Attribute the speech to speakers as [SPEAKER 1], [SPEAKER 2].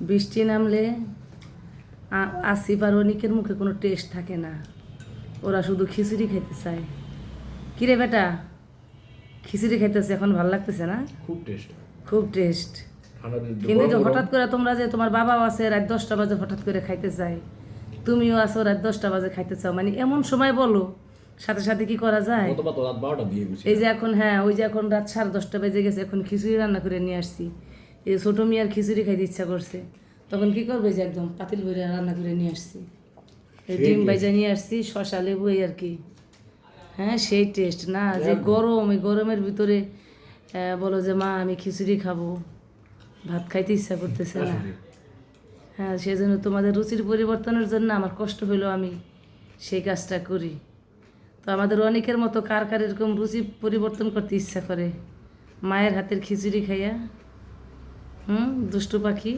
[SPEAKER 1] বৃষ্টি নামলে আসিফ আর অনিকের মুখে কোনো টেস্ট থাকে না, ওরা শুধু খিচুড়ি খেতে চায়। কিরে বেটা, খিচুড়ি খাইতেছে এখন, ভালো লাগতেছে না?
[SPEAKER 2] খুব টেস্ট,
[SPEAKER 1] খুব টেস্ট। কিন্তু যে হঠাৎ করে তোমরা যে, তোমার বাবাও আছে রাত 10টা বাজে হঠাৎ করে খাইতে চাই, তুমিও আছো রাত 10টা বাজে খাইতে চাও, মানে এমন সময় বলো, সাথে সাথে কি করা যায়?
[SPEAKER 2] রাত 12টা দিয়ে গেছি।
[SPEAKER 1] এই যে এখন, হ্যাঁ ওই যে এখন রাত 10:30 বেজে গেছে, এখন খিচুড়ি রান্না করে নিয়ে আসছি। এই ছোটো মেয়ের খিচুড়ি খাইতে ইচ্ছা করছে, তখন কি করবে, যে একদম পাতিল ভরে রান্না করে নিয়ে আসছি, এই ডিম ভাজা নিয়ে আসছি, শশা লেবু এই আর কি। হ্যাঁ সেই টেস্ট না, যে গরম, এই গরমের ভিতরে বলো যে মা আমি খিচুড়ি খাবো, ভাত খাইতে ইচ্ছা করতেছে না। হ্যাঁ সেই জন্য তোমাদের রুচির পরিবর্তনের জন্য আমার কষ্ট হইলো, আমি সেই কাজটা করি। তো আমাদের অনেকের মতো কার কার এরকম রুচি পরিবর্তন করতে ইচ্ছা করে মায়ের হাতের খিচুড়ি খাইয়া? দুষ্টু পাখি।